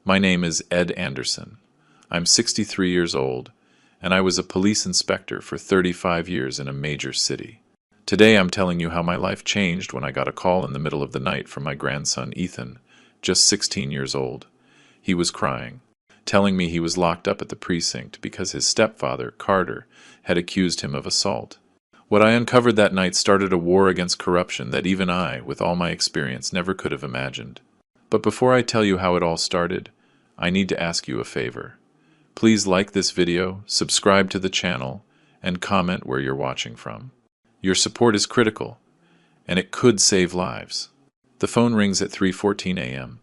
My name is Ed Anderson. I'm 63 years old, and I was a police inspector for 35 years in a major city. Today I'm telling you how my life changed when I got a call in the middle of the night from my grandson Ethan, just 16 years old. He was crying, telling me he was locked up at the precinct because his stepfather, Carter, had accused him of assault. What I uncovered that night started a war against corruption that even I, with all my experience, never could have imagined. But before I tell you how it all started, I need to ask you a favor. Please like this video, subscribe to the channel, and comment where you're watching from. Your support is critical, and it could save lives. The phone rings at 3:14 a.m.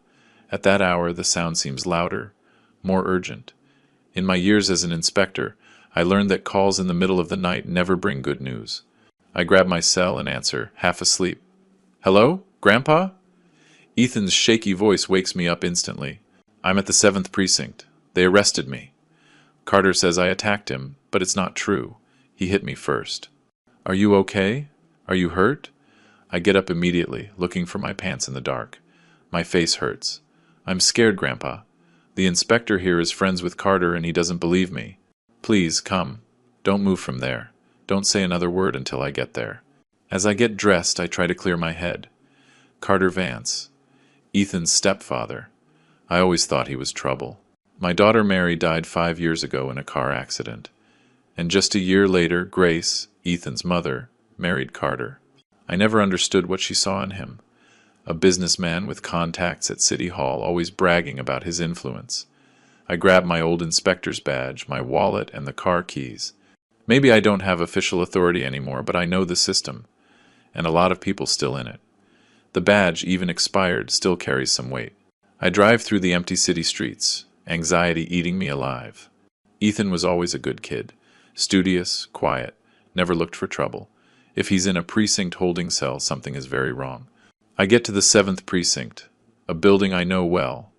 At that hour, the sound seems louder, more urgent. In my years as an inspector, I learned that calls in the middle of the night never bring good news. I grab my cell and answer, half asleep. "Hello, Grandpa?" Ethan's shaky voice wakes me up instantly. "I'm at the 7th precinct. They arrested me. Carter says I attacked him, but it's not true. He hit me first." "Are you okay? Are you hurt?" I get up immediately, looking for my pants in the dark. My face hurts. "I'm scared, Grandpa. The inspector here is friends with Carter and he doesn't believe me. Please, come. Don't move from there. Don't say another word until I get there." As I get dressed, I try to clear my head. Carter Vance, Ethan's stepfather. I always thought he was trouble. My daughter Mary died 5 years ago in a car accident. And just a year later, Grace, Ethan's mother, married Carter. I never understood what she saw in him. A businessman with contacts at City Hall, always bragging about his influence. I grab my old inspector's badge, my wallet, and the car keys. Maybe I don't have official authority anymore, but I know the system, and a lot of people still in it. The badge, even expired, still carries some weight. I drive through the empty city streets, anxiety eating me alive. Ethan was always a good kid, studious, quiet, never looked for trouble. If he's in a precinct holding cell, something is very wrong. I get to the 7th precinct, a building I know well.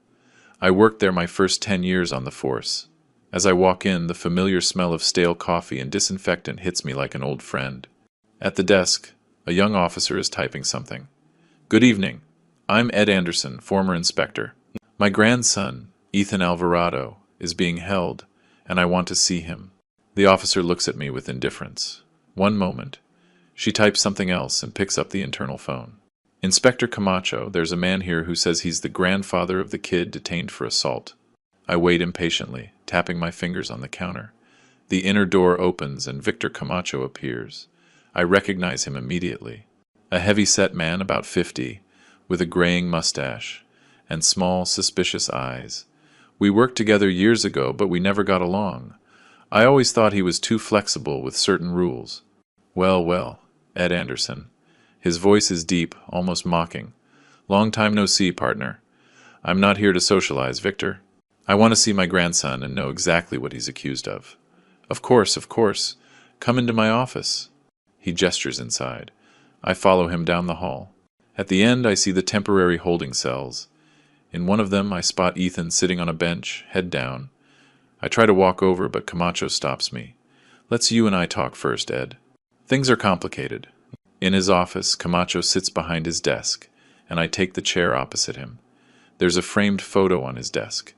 I worked there my first 10 years on the force. As I walk in, the familiar smell of stale coffee and disinfectant hits me like an old friend. At the desk, a young officer is typing something. "Good evening. I'm Ed Anderson, former inspector. My grandson, Ethan Alvarado, is being held, and I want to see him." The officer looks at me with indifference. One moment. She types something else and picks up the internal phone. "Inspector Camacho, there's a man here who says he's the grandfather of the kid detained for assault." I wait impatiently, tapping my fingers on the counter. The inner door opens and Victor Camacho appears. I recognize him immediately. A heavy-set man about 50, with a graying mustache, and small, suspicious eyes. We worked together years ago, but we never got along. I always thought he was too flexible with certain rules. "Well, well, Ed Anderson." His voice is deep, almost mocking. "Long time no see, partner. I'm not here to socialize, Victor. I want to see my grandson and know exactly what he's accused of." Of course, of course. Come into my office." He gestures inside. I follow him down the hall. At the end, I see the temporary holding cells. In one of them, I spot Ethan sitting on a bench, head down. I try to walk over, but Camacho stops me. "Let's you and I talk first, Ed." Things are complicated. In his office, Camacho sits behind his desk, and I take the chair opposite him. There's a framed photo on his desk.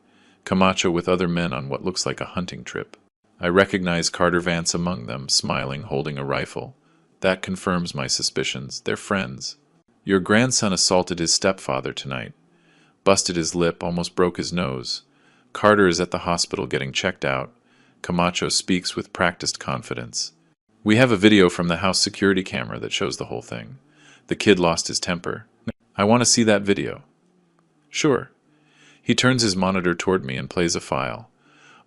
Camacho with other men on what looks like a hunting trip. I recognize Carter Vance among them, smiling, holding a rifle. That confirms my suspicions. They're friends. "Your grandson assaulted his stepfather tonight. Busted his lip, almost broke his nose. Carter is at the hospital getting checked out." Camacho speaks with practiced confidence. "We have a video from the house security camera that shows the whole thing. The kid lost his temper. I want to see that video." "Sure." He turns his monitor toward me and plays a file.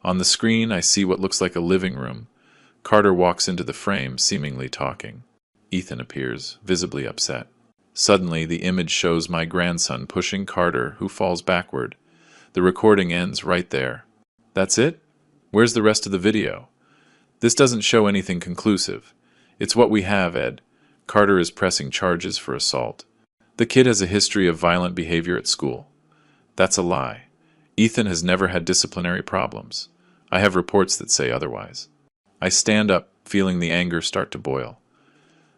On the screen, I see what looks like a living room. Carter walks into the frame, seemingly talking. Ethan appears, visibly upset. Suddenly, the image shows my grandson pushing Carter, who falls backward. The recording ends right there. "That's it? Where's the rest of the video?" "This doesn't show anything conclusive. It's what we have, Ed. Carter is pressing charges for assault. The kid has a history of violent behavior at school." "That's a lie. Ethan has never had disciplinary problems. I have reports that say otherwise." I stand up, feeling the anger start to boil.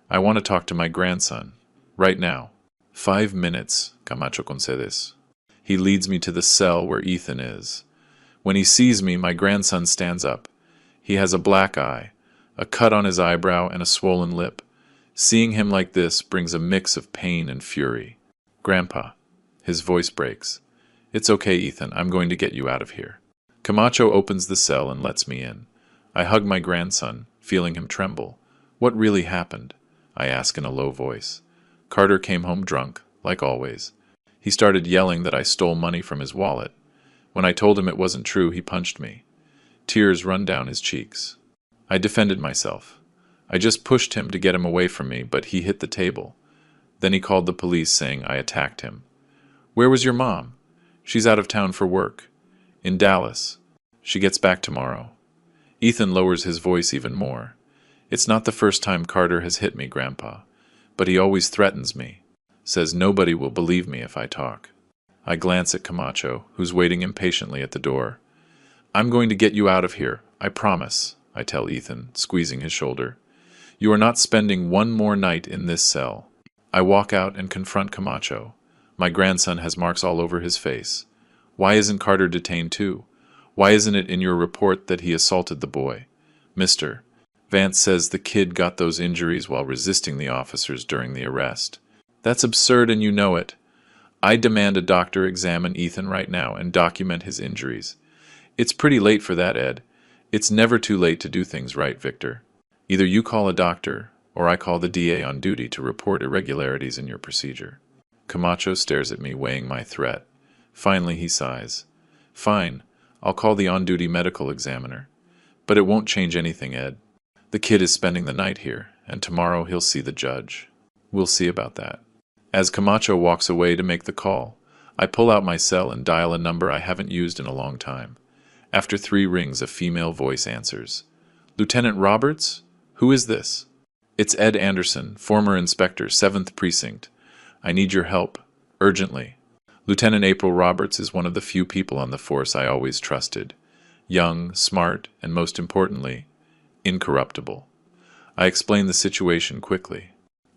"I want to talk to my grandson. Right now." 5 minutes, Camacho concedes. He leads me to the cell where Ethan is. When he sees me, my grandson stands up. He has a black eye, a cut on his eyebrow, and a swollen lip. Seeing him like this brings a mix of pain and fury. Grandpa. His voice breaks. It's okay, Ethan. I'm going to get you out of here. Camacho opens the cell and lets me in. I hug my grandson, feeling him tremble. What really happened? I ask in a low voice. Carter came home drunk, like always. He started yelling that I stole money from his wallet. When I told him it wasn't true, he punched me. Tears run down his cheeks. I defended myself. I just pushed him to get him away from me, but he hit the table. Then he called the police, saying I attacked him. Where was your mom? She's out of town for work. In Dallas. She gets back tomorrow. Ethan lowers his voice even more. It's not the first time Carter has hit me, Grandpa, but he always threatens me. Says nobody will believe me if I talk. I glance at Camacho, who's waiting impatiently at the door. I'm going to get you out of here, I promise, I tell Ethan, squeezing his shoulder. You are not spending one more night in this cell. I walk out and confront Camacho. My grandson has marks all over his face. Why isn't Carter detained too? Why isn't it in your report that he assaulted the boy? Mr. Vance says the kid got those injuries while resisting the officers during the arrest. That's absurd and you know it. I demand a doctor examine Ethan right now and document his injuries. It's pretty late for that, Ed. It's never too late to do things right, Victor. Either you call a doctor, or I call the DA on duty to report irregularities in your procedure. Camacho stares at me, weighing my threat. Finally, he sighs. Fine, I'll call the on-duty medical examiner. But it won't change anything, Ed. The kid is spending the night here, and tomorrow he'll see the judge. We'll see about that. As Camacho walks away to make the call, I pull out my cell and dial a number I haven't used in a long time. After 3 rings, a female voice answers. Lieutenant Roberts? Who is this? It's Ed Anderson, former inspector, 7th Precinct. I need your help. Urgently. Lieutenant April Roberts is one of the few people on the force I always trusted. Young, smart, and most importantly, incorruptible. I explain the situation quickly.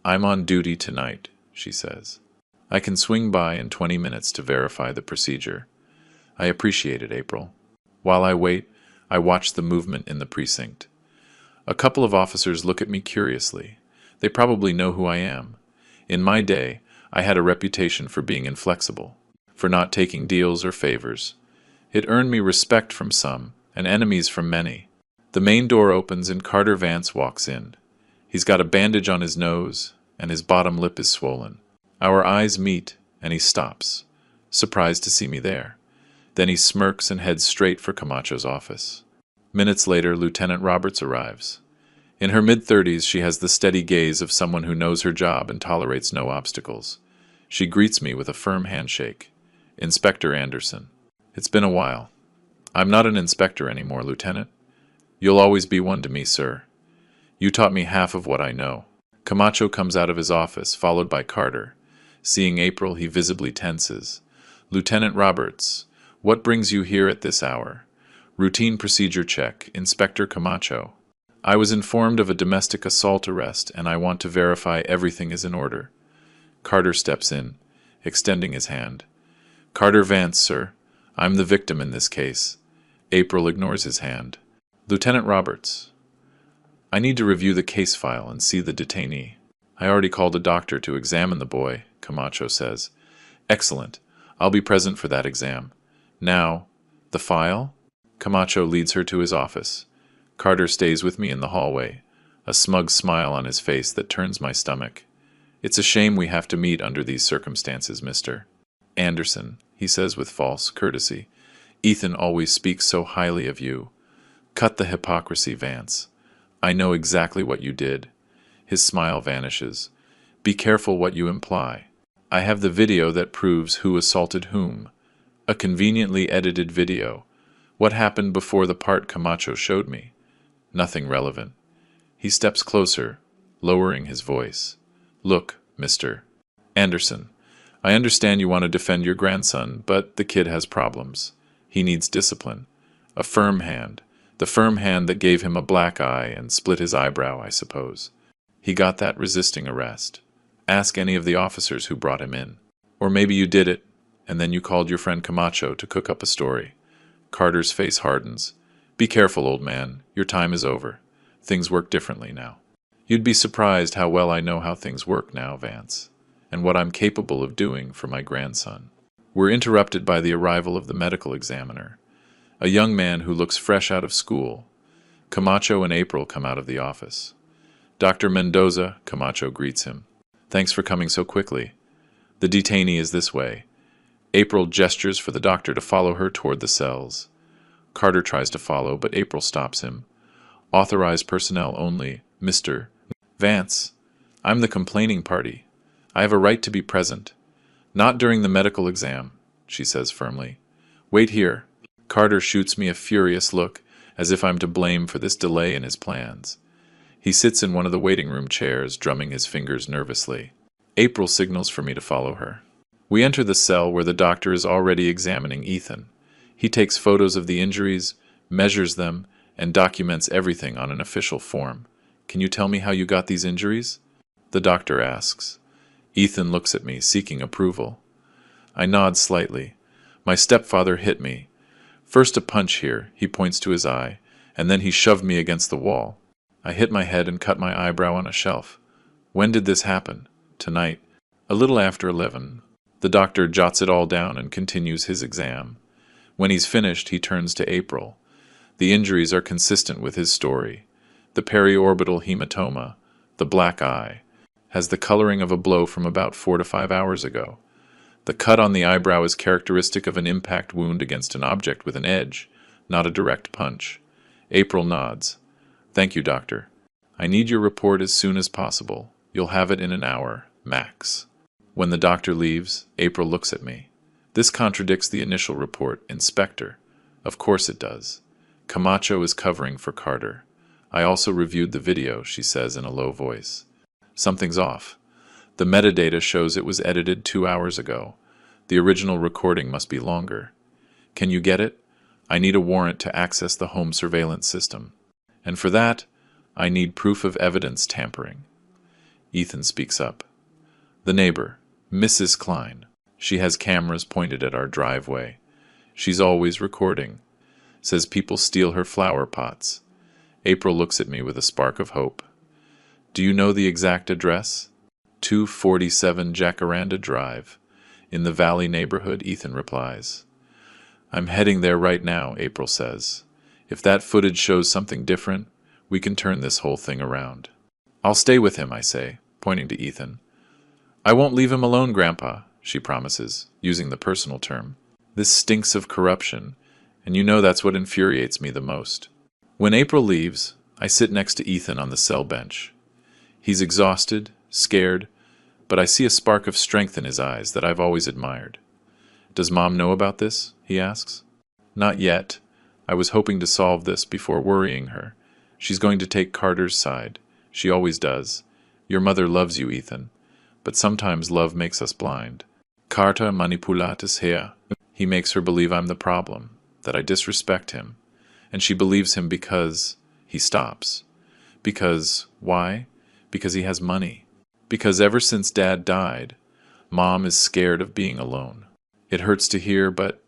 I'm on duty tonight, she says. I can swing by in 20 minutes to verify the procedure. I appreciate it, April. While I wait, I watch the movement in the precinct. A couple of officers look at me curiously. They probably know who I am. In my day, I had a reputation for being inflexible, for not taking deals or favors. It earned me respect from some, and enemies from many. The main door opens and Carter Vance walks in. He's got a bandage on his nose, and his bottom lip is swollen. Our eyes meet, and he stops, surprised to see me there. Then he smirks and heads straight for Camacho's office. Minutes later, Lieutenant Roberts arrives. In her mid-30s, she has the steady gaze of someone who knows her job and tolerates no obstacles. She greets me with a firm handshake. Inspector Anderson. It's been a while. I'm not an inspector anymore, Lieutenant. You'll always be one to me, sir. You taught me half of what I know. Camacho comes out of his office, followed by Carter. Seeing April, he visibly tenses. Lieutenant Roberts, what brings you here at this hour? Routine procedure check, Inspector Camacho. I was informed of a domestic assault arrest, and I want to verify everything is in order. Carter steps in, extending his hand. Carter Vance, sir. I'm the victim in this case. April ignores his hand. Lieutenant Roberts. I need to review the case file and see the detainee. I already called a doctor to examine the boy, Camacho says. Excellent. I'll be present for that exam. Now, the file? Camacho leads her to his office. Carter stays with me in the hallway, a smug smile on his face that turns my stomach. It's a shame we have to meet under these circumstances, Mr. Anderson, he says with false courtesy. Ethan always speaks so highly of you. Cut the hypocrisy, Vance. I know exactly what you did. His smile vanishes. Be careful what you imply. I have the video that proves who assaulted whom. A conveniently edited video. What happened before the part Camacho showed me? Nothing relevant. He steps closer, lowering his voice. Look, Mr. Anderson, I understand you want to defend your grandson, but the kid has problems. He needs discipline. A firm hand. The firm hand that gave him a black eye and split his eyebrow, I suppose. He got that resisting arrest. Ask any of the officers who brought him in. Or maybe you did it, And then you called your friend Camacho to cook up a story. Carter's face hardens. Be careful, old man. Your time is over. Things work differently now. You'd be surprised how well I know how things work now, Vance, and what I'm capable of doing for my grandson. We're interrupted by the arrival of the medical examiner, a young man who looks fresh out of school. Camacho and April come out of the office. Dr. Mendoza, Camacho greets him. Thanks for coming so quickly. The detainee is this way. April gestures for the doctor to follow her toward the cells. Carter tries to follow, but April stops him. Authorized personnel only, Mr. Vance. I'm the complaining party. I have a right to be present. Not during the medical exam, she says firmly. Wait here. Carter shoots me a furious look, as if I'm to blame for this delay in his plans. He sits in one of the waiting room chairs, drumming his fingers nervously. April signals for me to follow her. We enter the cell where the doctor is already examining Ethan. He takes photos of the injuries, measures them, and documents everything on an official form. Can you tell me how you got these injuries? The doctor asks. Ethan looks at me, seeking approval. I nod slightly. My stepfather hit me. First a punch here, he points to his eye, and then he shoved me against the wall. I hit my head and cut my eyebrow on a shelf. When did this happen? Tonight. A little after 11. The doctor jots it all down and continues his exam. When he's finished, he turns to April. The injuries are consistent with his story. The periorbital hematoma, the black eye, has the coloring of a blow from about 4 to 5 hours ago. The cut on the eyebrow is characteristic of an impact wound against an object with an edge, not a direct punch. April nods. Thank you, doctor. I need your report as soon as possible. You'll have it in an hour, max. When the doctor leaves, April looks at me. This contradicts the initial report, Inspector. Of course it does. Camacho is covering for Carter. I also reviewed the video, she says in a low voice. Something's off. The metadata shows it was edited 2 hours ago. The original recording must be longer. Can you get it? I need a warrant to access the home surveillance system. And for that, I need proof of evidence tampering. Ethan speaks up. The neighbor, Mrs. Klein. She has cameras pointed at our driveway. She's always recording. Says people steal her flower pots. April looks at me with a spark of hope. Do you know the exact address? 247 Jacaranda Drive. In the Valley neighborhood, Ethan replies. I'm heading there right now, April says. If that footage shows something different, we can turn this whole thing around. I'll stay with him, I say, pointing to Ethan. I won't leave him alone, Grandpa, she promises, using the personal term. This stinks of corruption, and you know that's what infuriates me the most. When April leaves, I sit next to Ethan on the cell bench. He's exhausted, scared, but I see a spark of strength in his eyes that I've always admired. Does Mom know about this? He asks. Not yet. I was hoping to solve this before worrying her. She's going to take Carter's side. She always does. Your mother loves you, Ethan. But sometimes love makes us blind. Carter manipulatus here. He makes her believe I'm the problem, that I disrespect him. And she believes him because he stops. Because, why? Because he has money. Because ever since Dad died, Mom is scared of being alone. It hurts to hear, but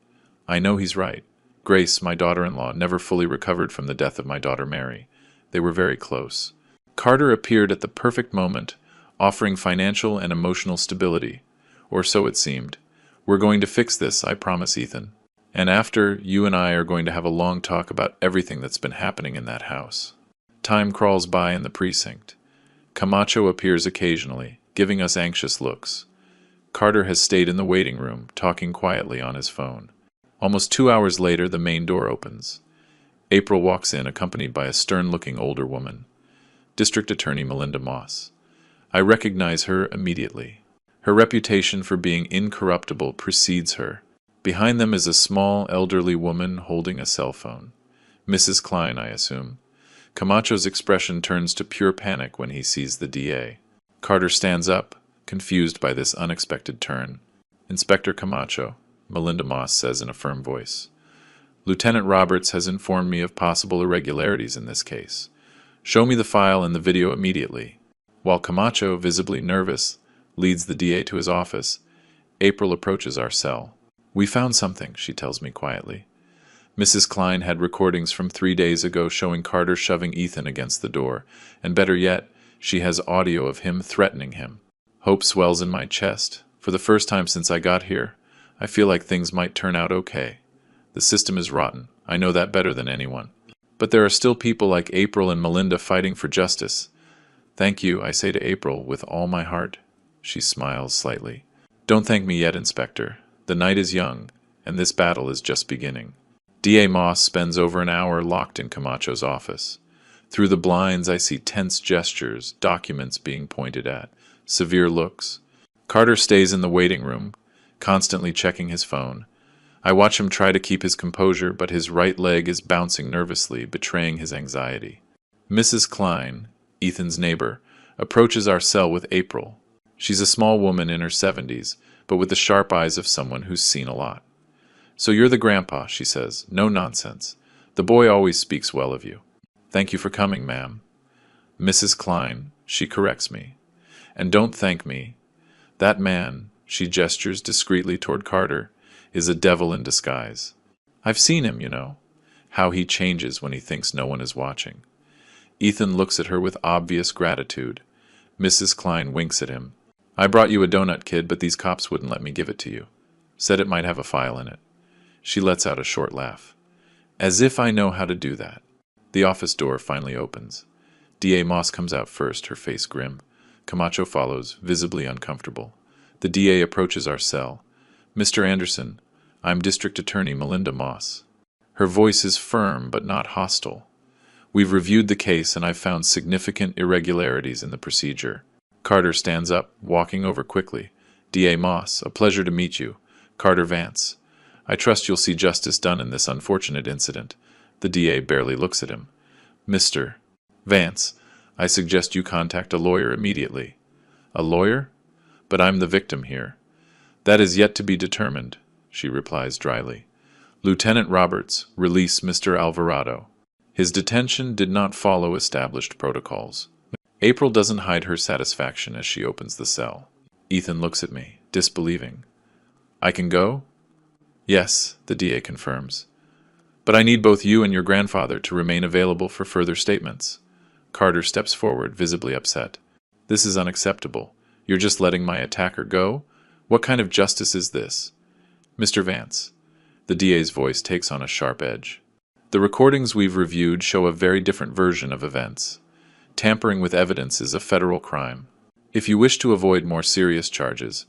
I know he's right. Grace, my daughter-in-law, never fully recovered from the death of my daughter Mary. They were very close. Carter appeared at the perfect moment, offering financial and emotional stability. Or so it seemed. We're going to fix this, I promise, Ethan. And after, you and I are going to have a long talk about everything that's been happening in that house. Time crawls by in the precinct. Camacho appears occasionally, giving us anxious looks. Carter has stayed in the waiting room, talking quietly on his phone. Almost 2 hours later, the main door opens. April walks in, accompanied by a stern-looking older woman. District Attorney Melinda Moss. I recognize her immediately. Her reputation for being incorruptible precedes her. Behind them is a small, elderly woman holding a cell phone. Mrs. Klein, I assume. Camacho's expression turns to pure panic when he sees the DA. Carter stands up, confused by this unexpected turn. Inspector Camacho, Melinda Moss says in a firm voice. Lieutenant Roberts has informed me of possible irregularities in this case. Show me the file and the video immediately. While Camacho, visibly nervous, leads the DA to his office, April approaches our cell. We found something, she tells me quietly. Mrs. Klein had recordings from 3 days ago showing Carter shoving Ethan against the door, and better yet, she has audio of him threatening him. Hope swells in my chest. For the first time since I got here, I feel like things might turn out okay. The system is rotten. I know that better than anyone. But there are still people like April and Melinda fighting for justice. Thank you, I say to April, with all my heart. She smiles slightly. Don't thank me yet, Inspector. The night is young, and this battle is just beginning. D.A. Moss spends over an hour locked in Camacho's office. Through the blinds, I see tense gestures, documents being pointed at, severe looks. Carter stays in the waiting room, constantly checking his phone. I watch him try to keep his composure, but his right leg is bouncing nervously, betraying his anxiety. Mrs. Klein, Ethan's neighbor, approaches our cell with April. She's a small woman in her 70s, but with the sharp eyes of someone who's seen a lot. So you're the grandpa, she says. No nonsense. The boy always speaks well of you. Thank you for coming, ma'am. Mrs. Klein, she corrects me. And don't thank me. That man, she gestures discreetly toward Carter, is a devil in disguise. I've seen him, you know. How he changes when he thinks no one is watching. Ethan looks at her with obvious gratitude. Mrs. Klein winks at him. I brought you a donut, kid, but these cops wouldn't let me give it to you. Said it might have a file in it. She lets out a short laugh. As if I know how to do that. The office door finally opens. D.A. Moss comes out first, her face grim. Camacho follows, visibly uncomfortable. The D.A. approaches our cell. Mr. Anderson, I'm District Attorney Melinda Moss. Her voice is firm but not hostile. We've reviewed the case and I've found significant irregularities in the procedure. Carter stands up, walking over quickly. D.A. Moss, a pleasure to meet you. Carter Vance. I trust you'll see justice done in this unfortunate incident. The D.A. barely looks at him. Mr. Vance, I suggest you contact a lawyer immediately. A lawyer? But I'm the victim here. That is yet to be determined, she replies dryly. Lieutenant Roberts, release Mr. Alvarado. His detention did not follow established protocols. April doesn't hide her satisfaction as she opens the cell. Ethan looks at me, disbelieving. I can go? Yes, the DA confirms. But I need both you and your grandfather to remain available for further statements. Carter steps forward, visibly upset. This is unacceptable. You're just letting my attacker go? What kind of justice is this? Mr. Vance. The DA's voice takes on a sharp edge. The recordings we've reviewed show a very different version of events. Tampering with evidence is a federal crime. If you wish to avoid more serious charges,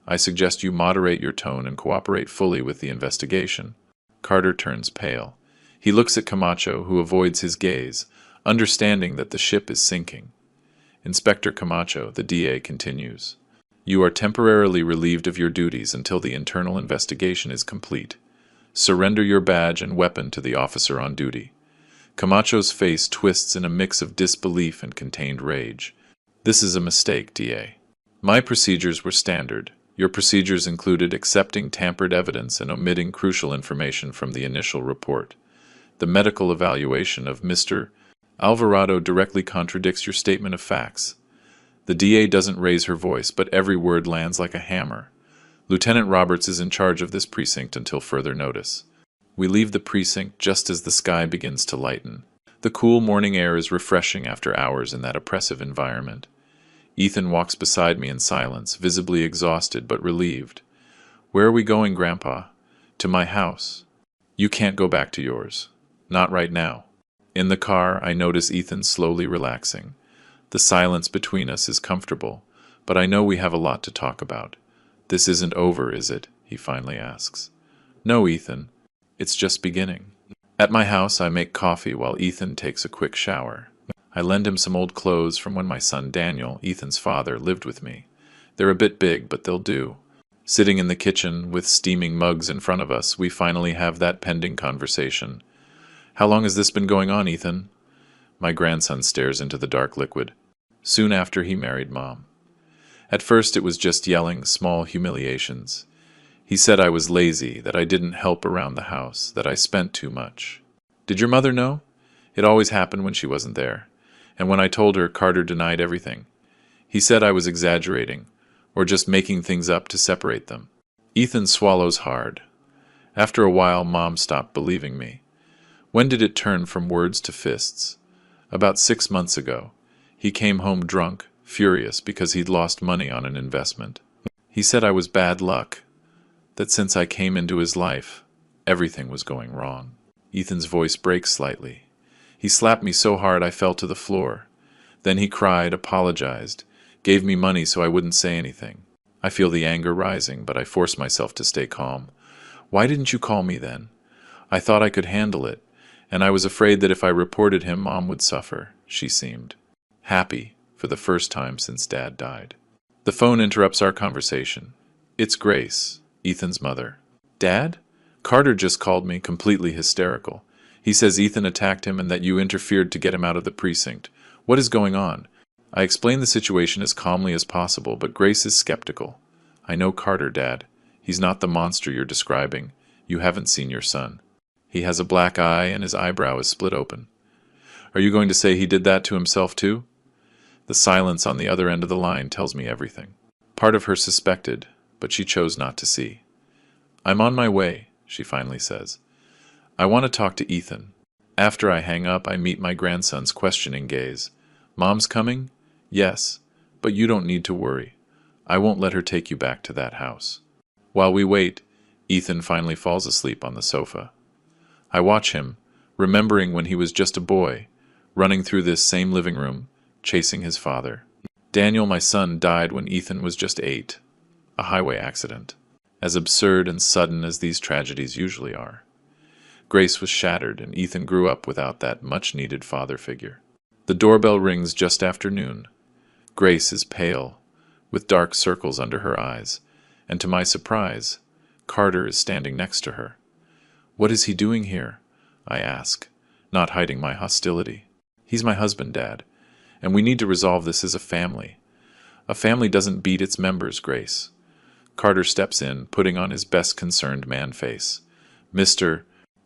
I suggest you moderate your tone and cooperate fully with the investigation. Carter turns pale. He looks at Camacho, who avoids his gaze, understanding that the ship is sinking. Inspector Camacho, the DA, continues. You are temporarily relieved of your duties until the internal investigation is complete. Surrender your badge and weapon to the officer on duty. Camacho's face twists in a mix of disbelief and contained rage. This is a mistake, DA. My procedures were standard. Your procedures included accepting tampered evidence and omitting crucial information from the initial report. The medical evaluation of Mr. Alvarado directly contradicts your statement of facts. The DA doesn't raise her voice, but every word lands like a hammer. Lieutenant Roberts is in charge of this precinct until further notice. We leave the precinct just as the sky begins to lighten. The cool morning air is refreshing after hours in that oppressive environment. Ethan walks beside me in silence, visibly exhausted but relieved. Where are we going, Grandpa? To my house. You can't go back to yours. Not right now. In the car, I notice Ethan slowly relaxing. The silence between us is comfortable, but I know we have a lot to talk about. This isn't over, is it? He finally asks. No, Ethan. It's just beginning. At my house, I make coffee while Ethan takes a quick shower. I lend him some old clothes from when my son Daniel, Ethan's father, lived with me. They're a bit big, but they'll do. Sitting in the kitchen with steaming mugs in front of us, we finally have that pending conversation. How long has this been going on, Ethan? My grandson stares into the dark liquid. Soon after he married Mom. At first it was just yelling, small humiliations. He said I was lazy, that I didn't help around the house, that I spent too much. Did your mother know? It always happened when she wasn't there. And when I told her, Carter denied everything. He said I was exaggerating, or just making things up to separate them. Ethan swallows hard. After a while, Mom stopped believing me. When did it turn from words to fists? About 6 months ago. He came home drunk, furious because he'd lost money on an investment. He said I was bad luck, that since I came into his life, everything was going wrong. Ethan's voice breaks slightly. He slapped me so hard I fell to the floor. Then he cried, apologized, gave me money so I wouldn't say anything. I feel the anger rising, but I force myself to stay calm. Why didn't you call me then? I thought I could handle it, and I was afraid that if I reported him, Mom would suffer. She seemed happy for the first time since Dad died. The phone interrupts our conversation. It's Grace, Ethan's mother. Dad? Carter just called me, completely hysterical. He says Ethan attacked him and that you interfered to get him out of the precinct. What is going on? I explain the situation as calmly as possible, but Grace is skeptical. I know Carter, Dad. He's not the monster you're describing. You haven't seen your son. He has a black eye and his eyebrow is split open. Are you going to say he did that to himself too? The silence on the other end of the line tells me everything. Part of her suspected, but she chose not to see. I'm on my way, she finally says. I want to talk to Ethan. After I hang up, I meet my grandson's questioning gaze. Mom's coming? Yes, but you don't need to worry. I won't let her take you back to that house. While we wait, Ethan finally falls asleep on the sofa. I watch him, remembering when he was just a boy, running through this same living room, chasing his father. Daniel, my son, died when Ethan was just 8. A highway accident. As absurd and sudden as these tragedies usually are. Grace was shattered, and Ethan grew up without that much-needed father figure. The doorbell rings just after noon. Grace is pale, with dark circles under her eyes, and to my surprise, Carter is standing next to her. What is he doing here? I ask, not hiding my hostility. He's my husband, Dad, and we need to resolve this as a family. A family doesn't beat its members, Grace. Carter steps in, putting on his best concerned man face. Mr.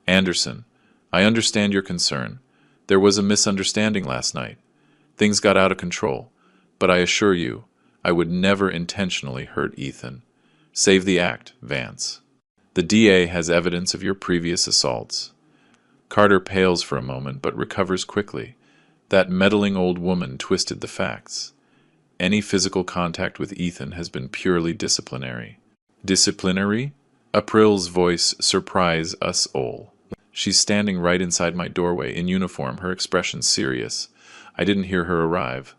Anderson, I understand your concern. There was a misunderstanding last night. Things got out of control, but I assure you, I would never intentionally hurt Ethan. Save the act, Vance. The DA has evidence of your previous assaults. Carter pales for a moment, but recovers quickly. That meddling old woman twisted the facts. Any physical contact with Ethan has been purely disciplinary. Disciplinary? April's voice surprised us all. She's standing right inside my doorway, in uniform, her expression serious. I didn't hear her arrive.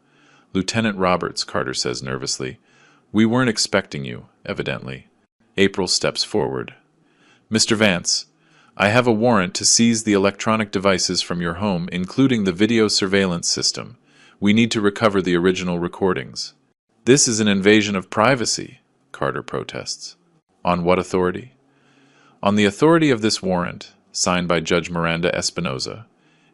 Lieutenant Roberts, Carter says nervously. We weren't expecting you, evidently. April steps forward. Mr. Vance, I have a warrant to seize the electronic devices from your home, including the video surveillance system. We need to recover the original recordings. This is an invasion of privacy, Carter protests. On what authority? On the authority of this warrant, signed by Judge Miranda Espinoza.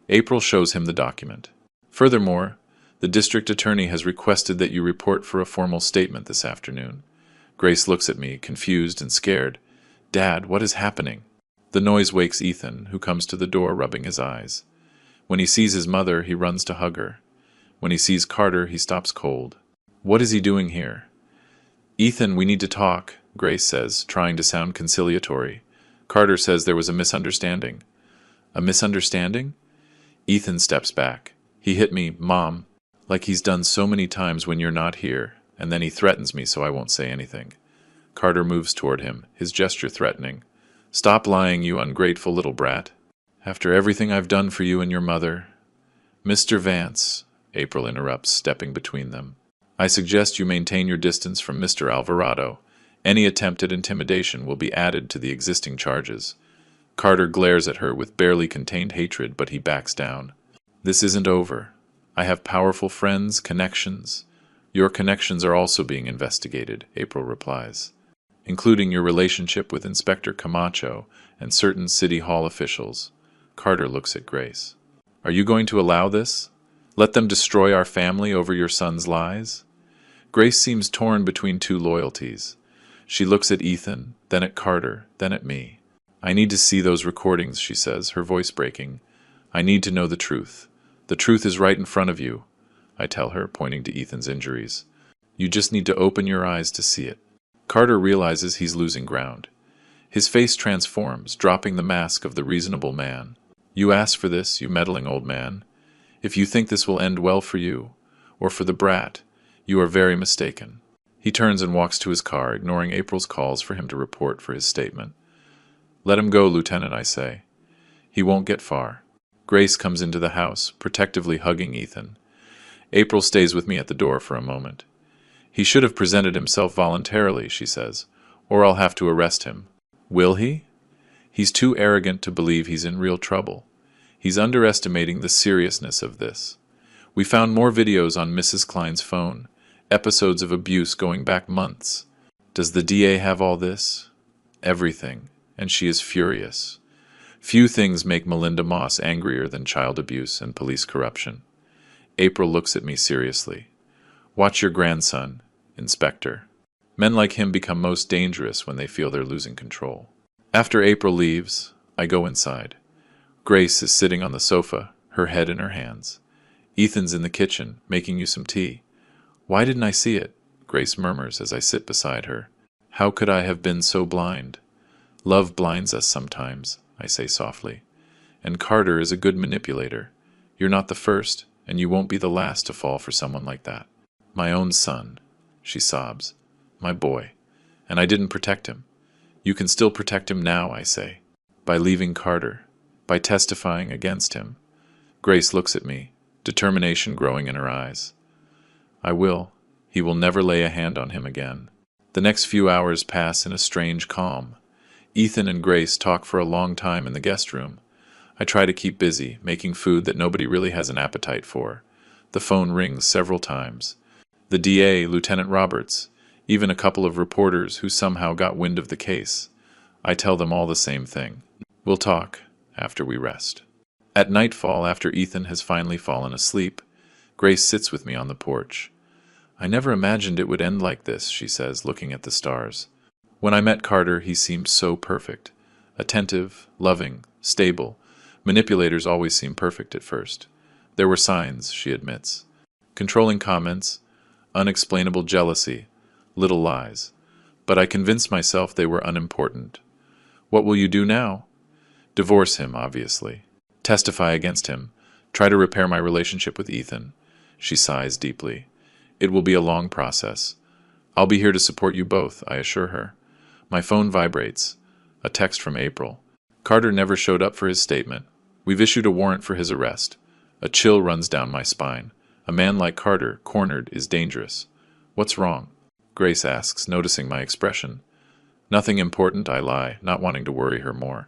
April shows him the document. Furthermore, the district attorney has requested that you report for a formal statement this afternoon. Grace looks at me, confused and scared. Dad, what is happening? The noise wakes Ethan, who comes to the door rubbing his eyes. When he sees his mother, he runs to hug her. When he sees Carter, he stops cold. What is he doing here? Ethan, we need to talk, Grace says, trying to sound conciliatory. Carter says there was a misunderstanding. A misunderstanding? Ethan steps back. He hit me, Mom, like he's done so many times when you're not here, and then he threatens me so I won't say anything. Carter moves toward him, his gesture threatening. Stop lying, you ungrateful little brat. After everything I've done for you and your mother. Mr. Vance, April interrupts, stepping between them. I suggest you maintain your distance from Mr. Alvarado. Any attempt at intimidation will be added to the existing charges. Carter glares at her with barely contained hatred, but he backs down. This isn't over. I have powerful friends, connections. Your connections are also being investigated, April replies, including your relationship with Inspector Camacho and certain City Hall officials. Carter looks at Grace. Are you going to allow this? Let them destroy our family over your son's lies? Grace seems torn between two loyalties. She looks at Ethan, then at Carter, then at me. I need to see those recordings, she says, her voice breaking. I need to know the truth. The truth is right in front of you, I tell her, pointing to Ethan's injuries. You just need to open your eyes to see it. Carter realizes he's losing ground. His face transforms, dropping the mask of the reasonable man. You asked for this, you meddling old man. If you think this will end well for you, or for the brat, you are very mistaken. He turns and walks to his car, ignoring April's calls for him to report for his statement. Let him go, Lieutenant, I say. He won't get far. Grace comes into the house, protectively hugging Ethan. April stays with me at the door for a moment. He should have presented himself voluntarily, she says, or I'll have to arrest him. Will he? He's too arrogant to believe he's in real trouble. He's underestimating the seriousness of this. We found more videos on Mrs. Klein's phone, episodes of abuse going back months. Does the DA have all this? Everything, and she is furious. Few things make Melinda Moss angrier than child abuse and police corruption. April looks at me seriously. Watch your grandson, Inspector. Men like him become most dangerous when they feel they're losing control. After April leaves, I go inside. Grace is sitting on the sofa, her head in her hands. Ethan's in the kitchen, making you some tea. Why didn't I see it? Grace murmurs as I sit beside her. How could I have been so blind? Love blinds us sometimes, I say softly. And Carter is a good manipulator. You're not the first, and you won't be the last to fall for someone like that. My own son, she sobs. My boy. And I didn't protect him. You can still protect him now, I say. By leaving Carter. By testifying against him. Grace looks at me, determination growing in her eyes. I will. He will never lay a hand on him again. The next few hours pass in a strange calm. Ethan and Grace talk for a long time in the guest room. I try to keep busy, making food that nobody really has an appetite for. The phone rings several times. The DA, Lieutenant Roberts, even a couple of reporters who somehow got wind of the case. I tell them all the same thing. We'll talk after we rest. At nightfall, after Ethan has finally fallen asleep, Grace sits with me on the porch. I never imagined it would end like this, she says, looking at the stars. When I met Carter, he seemed so perfect. Attentive, loving, stable. Manipulators always seem perfect at first. There were signs, she admits. Controlling comments, unexplainable jealousy, little lies. But I convinced myself they were unimportant. What will you do now? Divorce him, obviously. Testify against him. Try to repair my relationship with Ethan. She sighs deeply. It will be a long process. I'll be here to support you both, I assure her. My phone vibrates. A text from April. Carter never showed up for his statement. We've issued a warrant for his arrest. A chill runs down my spine. A man like Carter, cornered, is dangerous. What's wrong? Grace asks, noticing my expression. Nothing important, I lie, not wanting to worry her more.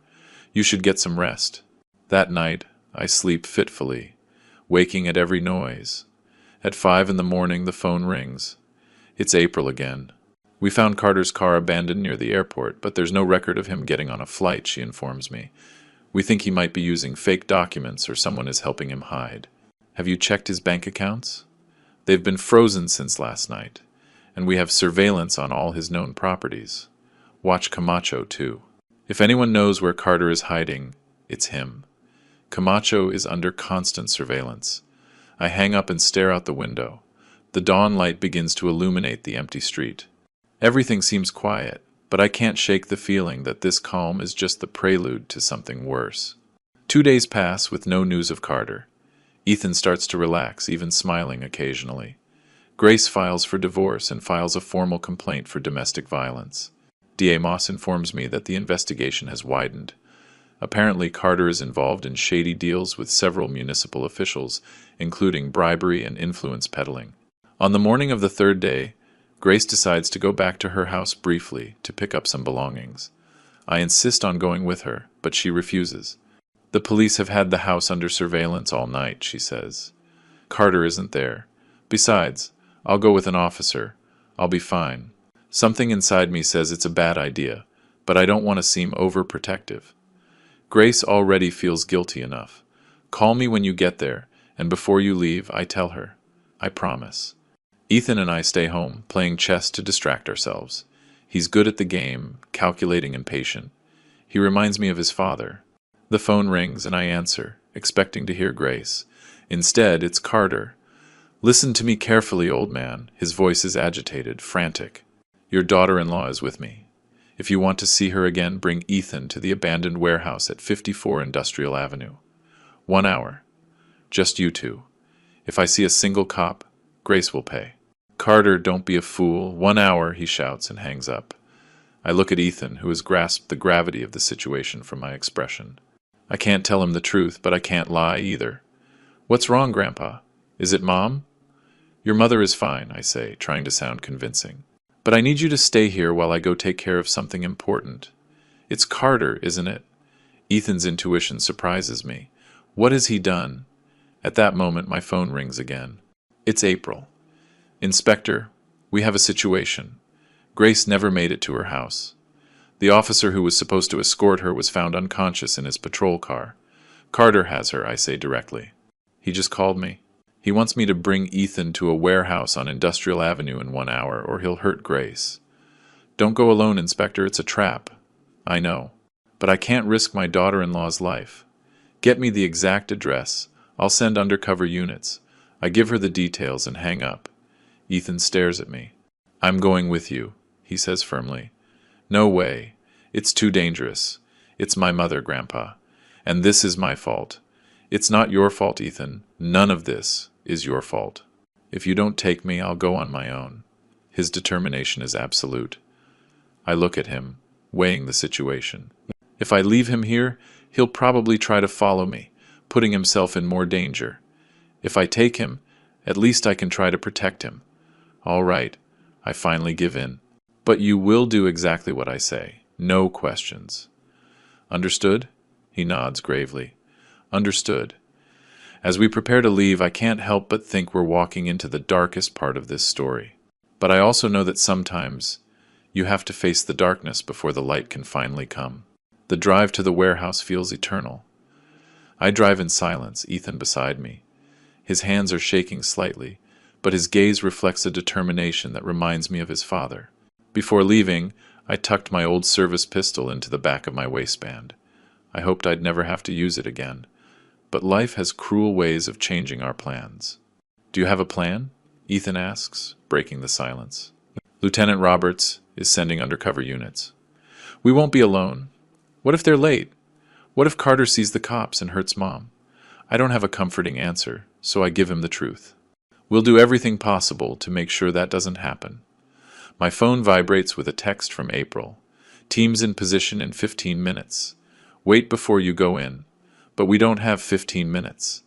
You should get some rest. That night, I sleep fitfully, waking at every noise. At 5 in the morning, the phone rings. It's April again. We found Carter's car abandoned near the airport, but there's no record of him getting on a flight, she informs me. We think he might be using fake documents or someone is helping him hide. Have you checked his bank accounts? They've been frozen since last night, and we have surveillance on all his known properties. Watch Camacho, too. If anyone knows where Carter is hiding, it's him. Camacho is under constant surveillance. I hang up and stare out the window. The dawn light begins to illuminate the empty street. Everything seems quiet, but I can't shake the feeling that this calm is just the prelude to something worse. 2 days pass with no news of Carter. Ethan starts to relax, even smiling occasionally. Grace files for divorce and files a formal complaint for domestic violence. DA Moss informs me that the investigation has widened. Apparently, Carter is involved in shady deals with several municipal officials, including bribery and influence peddling. On the morning of the third day, Grace decides to go back to her house briefly to pick up some belongings. I insist on going with her, but she refuses. The police have had the house under surveillance all night, she says. Carter isn't there. Besides, I'll go with an officer. I'll be fine. Something inside me says it's a bad idea, but I don't want to seem overprotective. Grace already feels guilty enough. Call me when you get there, and before you leave, I tell her. I promise. Ethan and I stay home, playing chess to distract ourselves. He's good at the game, calculating and patient. He reminds me of his father. The phone rings and I answer, expecting to hear Grace. Instead, it's Carter. Listen to me carefully, old man. His voice is agitated, frantic. Your daughter-in-law is with me. If you want to see her again, bring Ethan to the abandoned warehouse at 54 Industrial Avenue. 1 hour. Just you two. If I see a single cop, Grace will pay. Carter, don't be a fool. 1 hour, he shouts and hangs up. I look at Ethan, who has grasped the gravity of the situation from my expression. I can't tell him the truth, but I can't lie either. What's wrong, Grandpa? Is it Mom? Your mother is fine, I say, trying to sound convincing. But I need you to stay here while I go take care of something important. It's Carter, isn't it? Ethan's intuition surprises me. What has he done? At that moment, my phone rings again. It's April. Inspector, we have a situation. Grace never made it to her house. The officer who was supposed to escort her was found unconscious in his patrol car. Carter has her, I say directly. He just called me. He wants me to bring Ethan to a warehouse on Industrial Avenue in 1 hour, or he'll hurt Grace. Don't go alone, Inspector. It's a trap. I know. But I can't risk my daughter-in-law's life. Get me the exact address. I'll send undercover units. I give her the details and hang up. Ethan stares at me. I'm going with you, he says firmly. No way. It's too dangerous. It's my mother, Grandpa. And this is my fault. It's not your fault, Ethan. None of this is your fault. If you don't take me, I'll go on my own. His determination is absolute. I look at him, weighing the situation. If I leave him here, he'll probably try to follow me, putting himself in more danger. If I take him, at least I can try to protect him. All right, I finally give in. But you will do exactly what I say. No questions. Understood? He nods gravely. Understood. As we prepare to leave, I can't help but think we're walking into the darkest part of this story. But I also know that sometimes you have to face the darkness before the light can finally come. The drive to the warehouse feels eternal. I drive in silence, Ethan beside me. His hands are shaking slightly, but his gaze reflects a determination that reminds me of his father. Before leaving, I tucked my old service pistol into the back of my waistband. I hoped I'd never have to use it again. But life has cruel ways of changing our plans. Do you have a plan? Ethan asks, breaking the silence. Lieutenant Roberts is sending undercover units. We won't be alone. What if they're late? What if Carter sees the cops and hurts Mom? I don't have a comforting answer, so I give him the truth. We'll do everything possible to make sure that doesn't happen. My phone vibrates with a text from April. Teams in position in 15 minutes. Wait before you go in. But we don't have 15 minutes.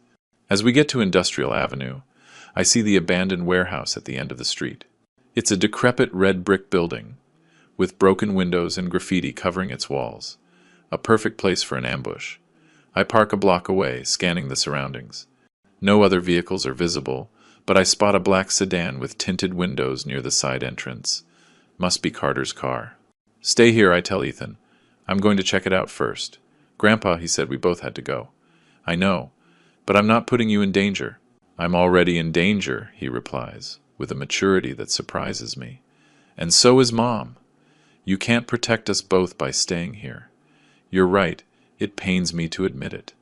As we get to Industrial Avenue, I see the abandoned warehouse at the end of the street. It's a decrepit red brick building, with broken windows and graffiti covering its walls. A perfect place for an ambush. I park a block away, scanning the surroundings. No other vehicles are visible, but I spot a black sedan with tinted windows near the side entrance. Must be Carter's car. Stay here, I tell Ethan. I'm going to check it out first. Grandpa, he said we both had to go. I know, but I'm not putting you in danger. I'm already in danger, he replies, with a maturity that surprises me. And so is Mom. You can't protect us both by staying here. You're right, it pains me to admit it.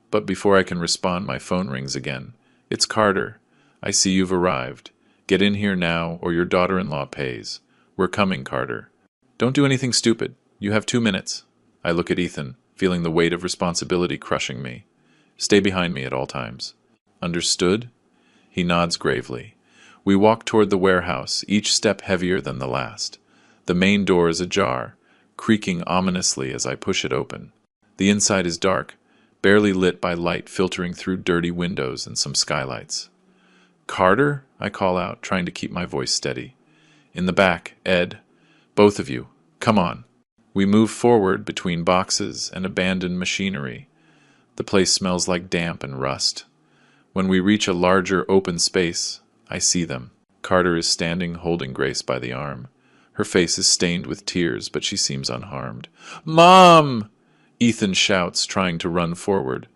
But before I can respond, my phone rings again. It's Carter. I see you've arrived. Get in here now, or your daughter-in-law pays. We're coming, Carter. Don't do anything stupid. You have 2 minutes. I look at Ethan, feeling the weight of responsibility crushing me. Stay behind me at all times. Understood? He nods gravely. We walk toward the warehouse, each step heavier than the last. The main door is ajar, creaking ominously as I push it open. The inside is dark, barely lit by light filtering through dirty windows and some skylights. Carter? I call out, trying to keep my voice steady. In the back, Ed. Both of you. Come on. We move forward between boxes and abandoned machinery. The place smells like damp and rust. When we reach a larger open space, I see them. Carter is standing holding Grace by the arm. Her face is stained with tears, but she seems unharmed. Mom! Ethan shouts, trying to run forward.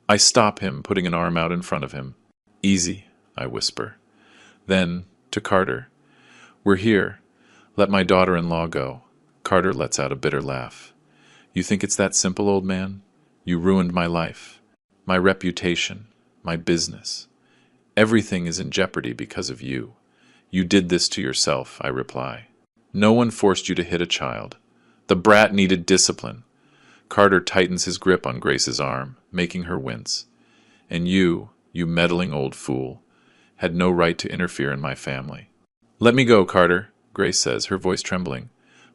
I stop him, putting an arm out in front of him. Easy, I whisper. Then, to Carter. We're here. Let my daughter-in-law go. Carter lets out a bitter laugh. You think it's that simple, old man? You ruined my life, my reputation, my business. Everything is in jeopardy because of you. You did this to yourself, I reply. No one forced you to hit a child. The brat needed discipline. Carter tightens his grip on Grace's arm, making her wince. And you meddling old fool, had no right to interfere in my family. Let me go, Carter, Grace says, her voice trembling.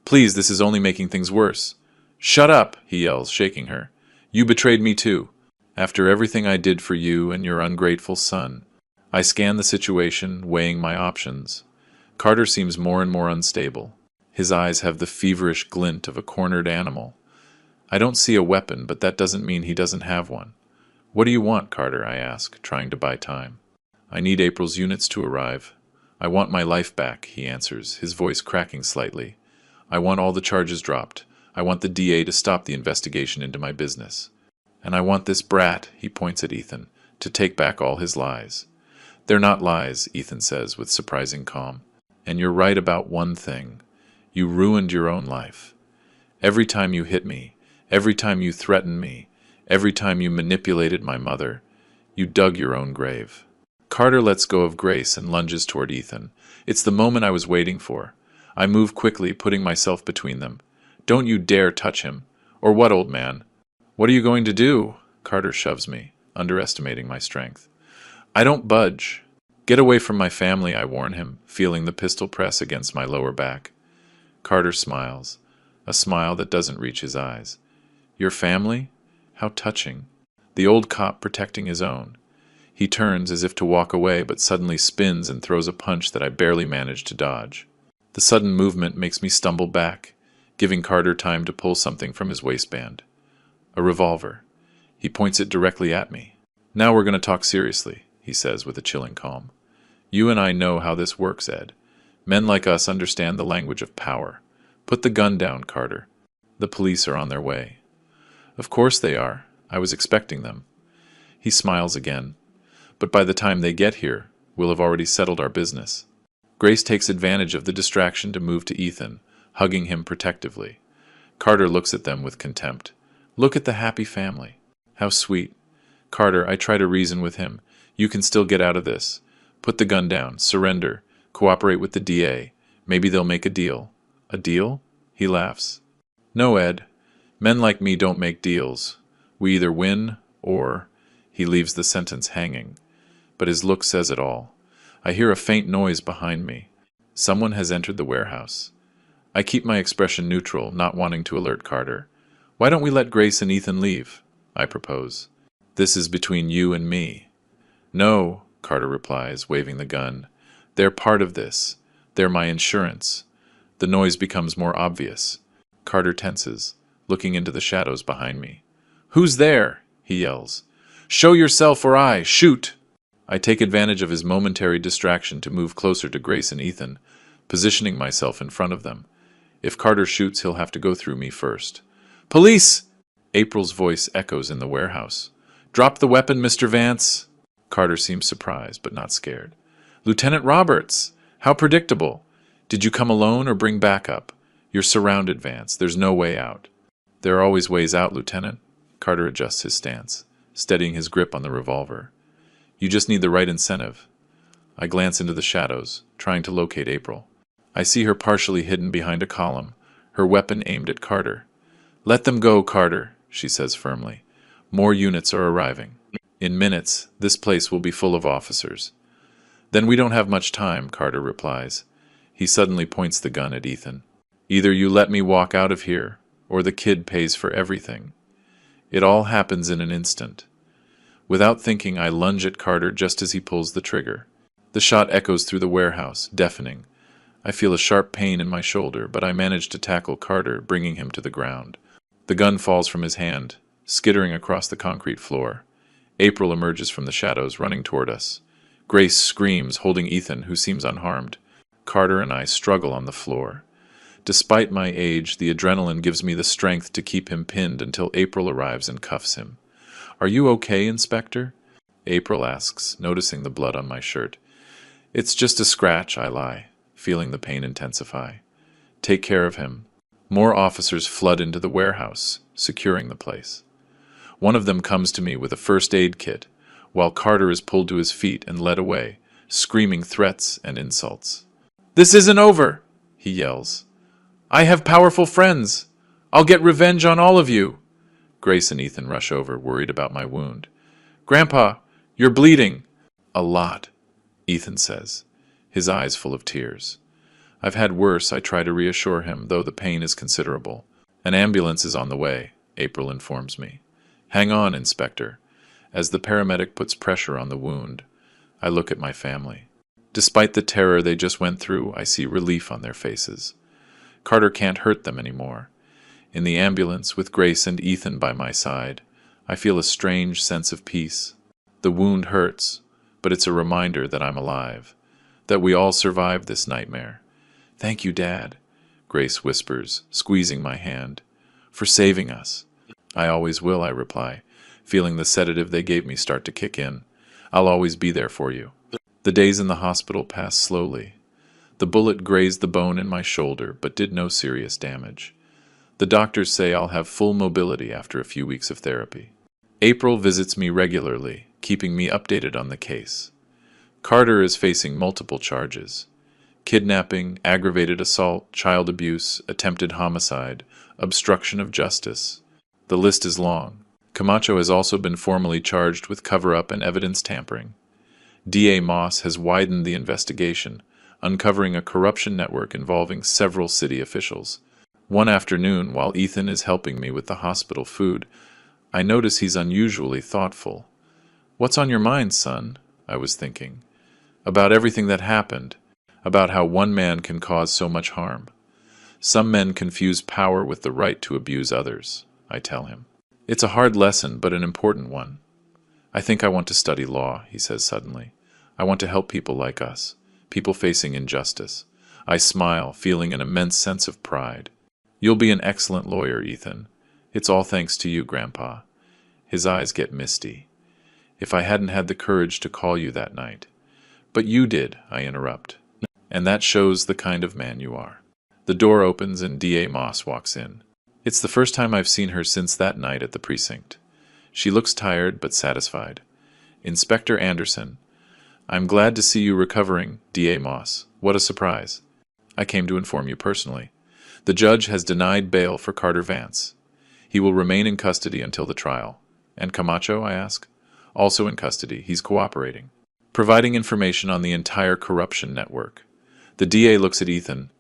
Please, this is only making things worse. Shut up, he yells, shaking her. You betrayed me too. After everything I did for you and your ungrateful son. I scan the situation, weighing my options. Carter seems more and more unstable. His eyes have the feverish glint of a cornered animal. I don't see a weapon, but that doesn't mean he doesn't have one. What do you want, Carter? I ask, trying to buy time. I need April's units to arrive. I want my life back, he answers, his voice cracking slightly. I want all the charges dropped. I want the DA to stop the investigation into my business. And I want this brat, he points at Ethan, to take back all his lies. They're not lies, Ethan says with surprising calm. And you're right about one thing. You ruined your own life. Every time you hit me, every time you threatened me, every time you manipulated my mother, you dug your own grave. Carter lets go of Grace and lunges toward Ethan. It's the moment I was waiting for. I move quickly, putting myself between them. Don't you dare touch him. Or what, old man? What are you going to do? Carter shoves me, underestimating my strength. I don't budge. Get away from my family, I warn him, feeling the pistol press against my lower back. Carter smiles, a smile that doesn't reach his eyes. Your family? How touching. The old cop protecting his own. He turns as if to walk away, but suddenly spins and throws a punch that I barely manage to dodge. The sudden movement makes me stumble back, giving Carter time to pull something from his waistband. A revolver. He points it directly at me. Now we're going to talk seriously, he says with a chilling calm. You and I know how this works, Ed. Men like us understand the language of power. Put the gun down, Carter. The police are on their way. Of course they are. I was expecting them. He smiles again. But by the time they get here, we'll have already settled our business. Grace takes advantage of the distraction to move to Ethan, hugging him protectively. Carter looks at them with contempt. Look at the happy family. How sweet. Carter, I try to reason with him. You can still get out of this. Put the gun down. Surrender. Cooperate with the DA. Maybe they'll make a deal. A deal? He laughs. No, Ed. Men like me don't make deals. We either win or... He leaves the sentence hanging. But his look says it all. I hear a faint noise behind me. Someone has entered the warehouse. I keep my expression neutral, not wanting to alert Carter. Why don't we let Grace and Ethan leave? I propose. This is between you and me. No, Carter replies, waving the gun. They're part of this. They're my insurance. The noise becomes more obvious. Carter tenses, looking into the shadows behind me. Who's there? He yells. Show yourself or I shoot! I take advantage of his momentary distraction to move closer to Grace and Ethan, positioning myself in front of them. If Carter shoots, he'll have to go through me first. Police! April's voice echoes in the warehouse. Drop the weapon, Mr. Vance! Carter seems surprised, but not scared. Lieutenant Roberts! How predictable! Did you come alone or bring backup? You're surrounded, Vance. There's no way out. There are always ways out, Lieutenant. Carter adjusts his stance, steadying his grip on the revolver. You just need the right incentive. I glance into the shadows, trying to locate April. I see her partially hidden behind a column, her weapon aimed at Carter. Let them go, Carter, she says firmly. More units are arriving. In minutes, this place will be full of officers. Then we don't have much time, Carter replies. He suddenly points the gun at Ethan. Either you let me walk out of here, or the kid pays for everything. It all happens in an instant. Without thinking, I lunge at Carter just as he pulls the trigger. The shot echoes through the warehouse, deafening. I feel a sharp pain in my shoulder, but I manage to tackle Carter, bringing him to the ground. The gun falls from his hand, skittering across the concrete floor. April emerges from the shadows, running toward us. Grace screams, holding Ethan, who seems unharmed. Carter and I struggle on the floor. Despite my age, the adrenaline gives me the strength to keep him pinned until April arrives and cuffs him. Are you okay, Inspector? April asks, noticing the blood on my shirt. It's just a scratch, I lie, feeling the pain intensify. Take care of him. More officers flood into the warehouse, securing the place. One of them comes to me with a first aid kit, while Carter is pulled to his feet and led away, screaming threats and insults. This isn't over, he yells. I have powerful friends. I'll get revenge on all of you. Grace and Ethan rush over, worried about my wound. Grandpa, you're bleeding. A lot, Ethan says, his eyes full of tears. I've had worse, I try to reassure him, though the pain is considerable. An ambulance is on the way, April informs me. Hang on, Inspector. As the paramedic puts pressure on the wound, I look at my family. Despite the terror they just went through, I see relief on their faces. Carter can't hurt them anymore. In the ambulance, with Grace and Ethan by my side, I feel a strange sense of peace. The wound hurts, but it's a reminder that I'm alive, that we all survived this nightmare. Thank you, Dad, Grace whispers, squeezing my hand, for saving us. I always will, I reply, feeling the sedative they gave me start to kick in. I'll always be there for you. The days in the hospital pass slowly. The bullet grazed the bone in my shoulder, but did no serious damage. The doctors say I'll have full mobility after a few weeks of therapy. April visits me regularly, keeping me updated on the case. Carter is facing multiple charges: kidnapping, aggravated assault, child abuse, attempted homicide, obstruction of justice. The list is long. Camacho has also been formally charged with cover-up and evidence tampering. DA Moss has widened the investigation, uncovering a corruption network involving several city officials. One afternoon, while Ethan is helping me with the hospital food, I notice he's unusually thoughtful. "What's on your mind, son?" I was thinking. About everything that happened, about how one man can cause so much harm. Some men confuse power with the right to abuse others, I tell him. It's a hard lesson, but an important one. I think I want to study law, he says suddenly. I want to help people like us, people facing injustice. I smile, feeling an immense sense of pride. You'll be an excellent lawyer, Ethan. It's all thanks to you, Grandpa. His eyes get misty. If I hadn't had the courage to call you that night. But you did, I interrupt. And that shows the kind of man you are. The door opens and D.A. Moss walks in. It's the first time I've seen her since that night at the precinct. She looks tired but satisfied. Inspector Anderson. I'm glad to see you recovering, D.A. Moss. What a surprise. I came to inform you personally. The judge has denied bail for Carter Vance. He will remain in custody until the trial. And Camacho, I ask? Also in custody. He's cooperating, providing information on the entire corruption network. The DA looks at Ethan.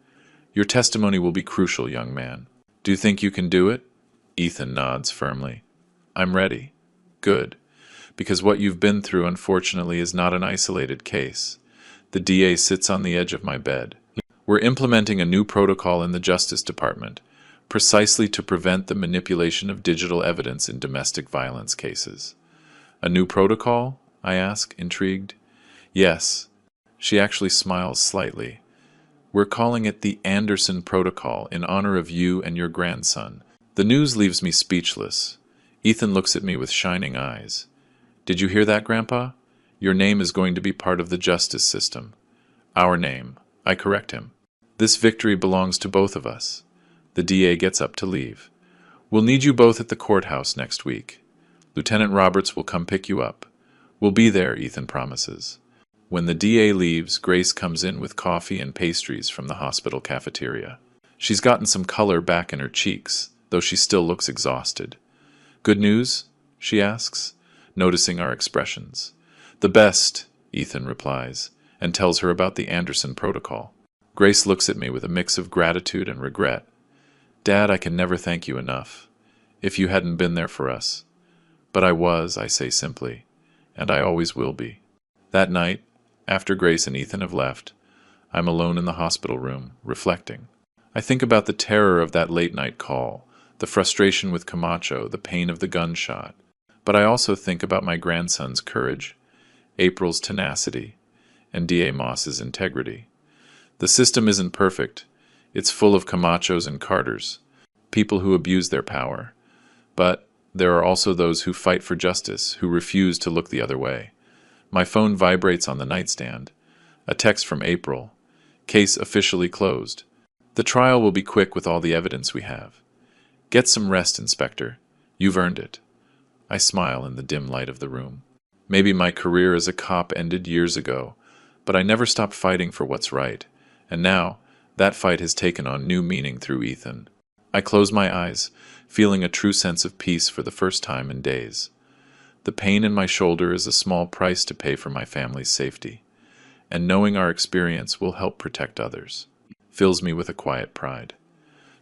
Your testimony will be crucial, young man. Do you think you can do it? Ethan nods firmly. I'm ready. Good. Because what you've been through, unfortunately, is not an isolated case. The DA sits on the edge of my bed. We're implementing a new protocol in the Justice Department, precisely to prevent the manipulation of digital evidence in domestic violence cases. A new protocol? I ask, intrigued. Yes. She actually smiles slightly. We're calling it the Anderson Protocol in honor of you and your grandson. The news leaves me speechless. Ethan looks at me with shining eyes. Did you hear that, Grandpa? Your name is going to be part of the justice system. Our name. I correct him. This victory belongs to both of us. The DA gets up to leave. We'll need you both at the courthouse next week. Lieutenant Roberts will come pick you up. We'll be there, Ethan promises. When the DA leaves, Grace comes in with coffee and pastries from the hospital cafeteria. She's gotten some color back in her cheeks, though she still looks exhausted. Good news? She asks, noticing our expressions. The best, Ethan replies, and tells her about the Anderson Protocol. Grace looks at me with a mix of gratitude and regret. Dad, I can never thank you enough, if you hadn't been there for us. But I was, I say simply, and I always will be. That night, after Grace and Ethan have left, I'm alone in the hospital room, reflecting. I think about the terror of that late-night call, the frustration with Camacho, the pain of the gunshot. But I also think about my grandson's courage, April's tenacity, and D.A. Moss's integrity. The system isn't perfect. It's full of Camachos and Carters, people who abuse their power. But there are also those who fight for justice, who refuse to look the other way. My phone vibrates on the nightstand. A text from April. Case officially closed. The trial will be quick with all the evidence we have. Get some rest, Inspector. You've earned it. I smile in the dim light of the room. Maybe my career as a cop ended years ago, but I never stopped fighting for what's right. And now, that fight has taken on new meaning through Ethan. I close my eyes, feeling a true sense of peace for the first time in days. The pain in my shoulder is a small price to pay for my family's safety, and knowing our experience will help protect others fills me with a quiet pride.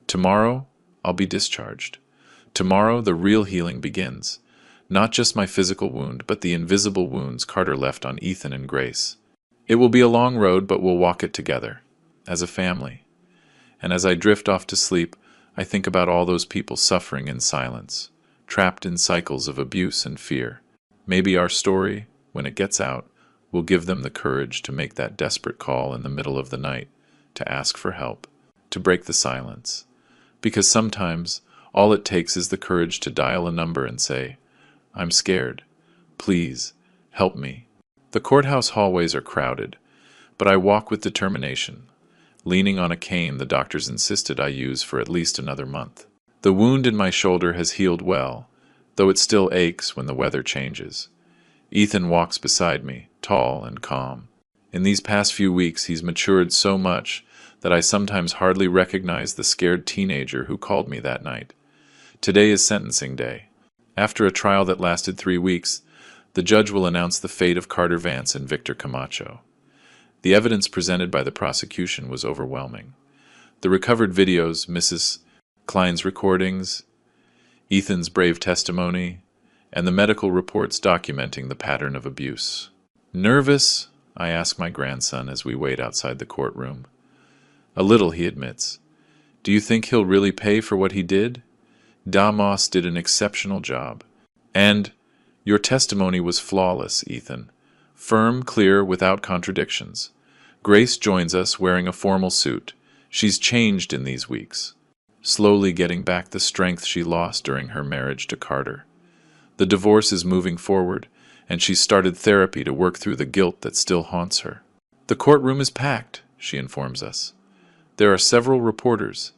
Tomorrow, I'll be discharged. Tomorrow, the real healing begins. Not just my physical wound, but the invisible wounds Carter left on Ethan and Grace. It will be a long road, but we'll walk it together, as a family. And as I drift off to sleep, I think about all those people suffering in silence, trapped in cycles of abuse and fear. Maybe our story, when it gets out, will give them the courage to make that desperate call in the middle of the night, to ask for help, to break the silence. Because sometimes, all it takes is the courage to dial a number and say, "I'm scared. Please, help me." The courthouse hallways are crowded, but I walk with determination, leaning on a cane the doctors insisted I use for at least another month. The wound in my shoulder has healed well, though it still aches when the weather changes. Ethan walks beside me, tall and calm. In these past few weeks, he's matured so much that I sometimes hardly recognize the scared teenager who called me that night. Today is sentencing day. After a trial that lasted 3 weeks, the judge will announce the fate of Carter Vance and Victor Camacho. The evidence presented by the prosecution was overwhelming. The recovered videos, Mrs. Klein's recordings, Ethan's brave testimony, and the medical reports documenting the pattern of abuse. Nervous? I ask my grandson as we wait outside the courtroom. A little, he admits. Do you think he'll really pay for what he did? Damos did an exceptional job. And your testimony was flawless, Ethan. Firm, clear, without contradictions. Grace joins us wearing a formal suit. She's changed in these weeks, slowly getting back the strength she lost during her marriage to Carter. The divorce is moving forward, and she's started therapy to work through the guilt that still haunts her. The courtroom is packed, she informs us. There are several reporters.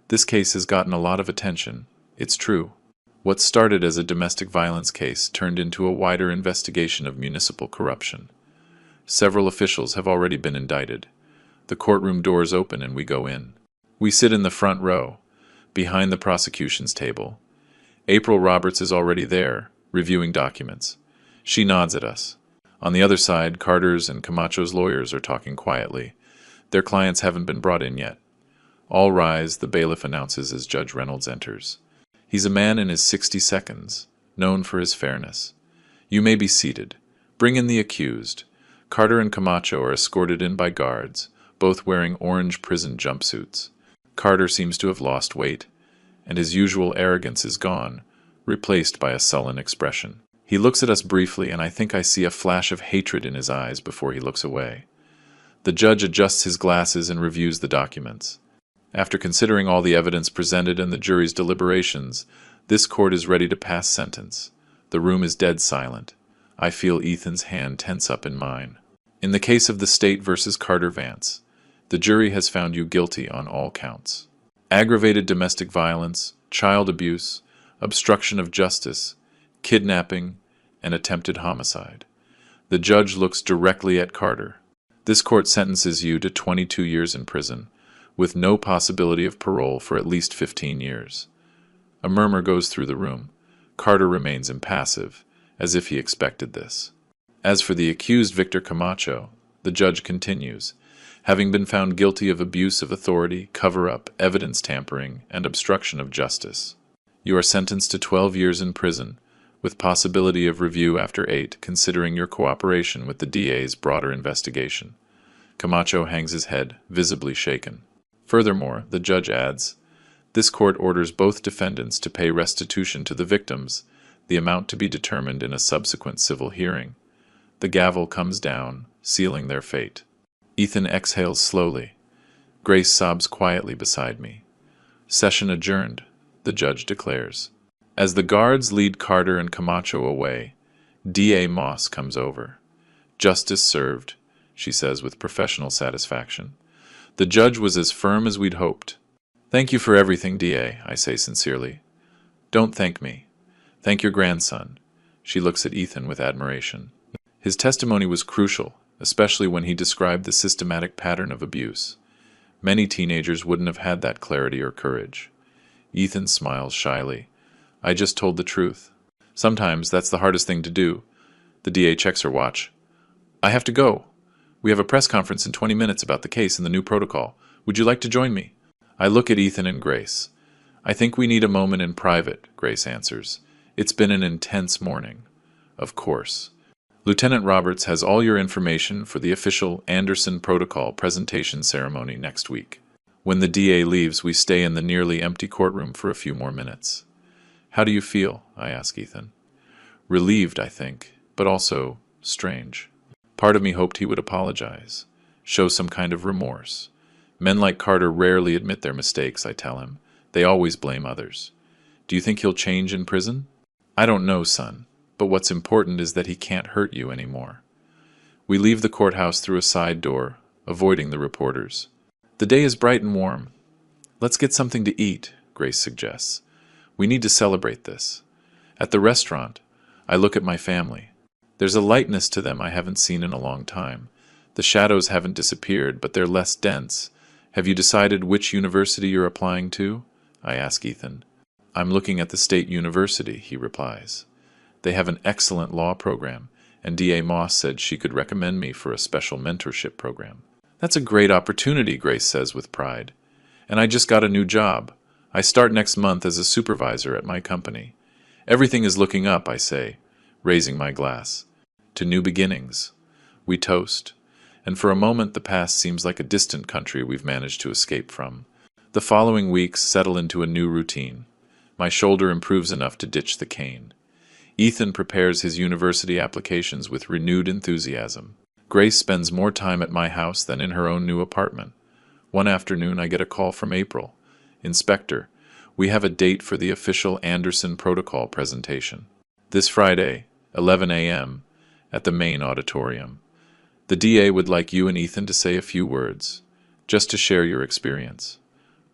This case has gotten a lot of attention. It's true. What started as a domestic violence case turned into a wider investigation of municipal corruption. Several officials have already been indicted. The courtroom doors open and we go in. We sit in the front row, behind the prosecution's table. April Roberts is already there, reviewing documents. She nods at us. On the other side, Carter's and Camacho's lawyers are talking quietly. Their clients haven't been brought in yet. All rise, the bailiff announces as Judge Reynolds enters. He's a man in his 60 seconds, known for his fairness. You may be seated. Bring in the accused. Carter and Camacho are escorted in by guards, both wearing orange prison jumpsuits. Carter seems to have lost weight, and his usual arrogance is gone, replaced by a sullen expression. He looks at us briefly, and I think I see a flash of hatred in his eyes before he looks away. The judge adjusts his glasses and reviews the documents. After considering all the evidence presented and the jury's deliberations, this court is ready to pass sentence. The room is dead silent. I feel Ethan's hand tense up in mine. In the case of the state versus Carter Vance, the jury has found you guilty on all counts. Aggravated domestic violence, child abuse, obstruction of justice, kidnapping, and attempted homicide. The judge looks directly at Carter. This court sentences you to 22 years in prison, with no possibility of parole for at least 15 years. A murmur goes through the room. Carter remains impassive, as if he expected this. As for the accused Victor Camacho, the judge continues, having been found guilty of abuse of authority, cover-up, evidence tampering, and obstruction of justice. You are sentenced to 12 years in prison, with possibility of review after 8, considering your cooperation with the DA's broader investigation. Camacho hangs his head, visibly shaken. Furthermore, the judge adds, this court orders both defendants to pay restitution to the victims, the amount to be determined in a subsequent civil hearing. The gavel comes down, sealing their fate. Ethan exhales slowly. Grace sobs quietly beside me. Session adjourned, the judge declares. As the guards lead Carter and Camacho away, D.A. Moss comes over. Justice served, she says with professional satisfaction. The judge was as firm as we'd hoped. Thank you for everything, D.A., I say sincerely. Don't thank me. Thank your grandson. She looks at Ethan with admiration. His testimony was crucial, especially when he described the systematic pattern of abuse. Many teenagers wouldn't have had that clarity or courage. Ethan smiles shyly. I just told the truth. Sometimes that's the hardest thing to do. The DA checks her watch. I have to go. We have a press conference in 20 minutes about the case and the new protocol. Would you like to join me? I look at Ethan and Grace. I think we need a moment in private, Grace answers. It's been an intense morning. Of course. Lieutenant Roberts has all your information for the official Anderson Protocol presentation ceremony next week. When the DA leaves, we stay in the nearly empty courtroom for a few more minutes. How do you feel? I ask Ethan. Relieved, I think, but also strange. Part of me hoped he would apologize, show some kind of remorse. Men like Carter rarely admit their mistakes, I tell him. They always blame others. Do you think he'll change in prison? I don't know, son, but what's important is that he can't hurt you anymore. We leave the courthouse through a side door, avoiding the reporters. The day is bright and warm. Let's get something to eat, Grace suggests. We need to celebrate this. At the restaurant, I look at my family. There's a lightness to them I haven't seen in a long time. The shadows haven't disappeared, but they're less dense. Have you decided which university you're applying to? I ask Ethan. I'm looking at the State University, he replies. They have an excellent law program, and D.A. Moss said she could recommend me for a special mentorship program. That's a great opportunity, Grace says with pride. And I just got a new job. I start next month as a supervisor at my company. Everything is looking up, I say, raising my glass. To new beginnings. We toast. And for a moment the past seems like a distant country we've managed to escape from. The following weeks settle into a new routine. My shoulder improves enough to ditch the cane. Ethan prepares his university applications with renewed enthusiasm. Grace spends more time at my house than in her own new apartment. One afternoon I get a call from April. Inspector, we have a date for the official Anderson Protocol presentation. This Friday, 11 a.m., at the main auditorium. The DA would like you and Ethan to say a few words, just to share your experience.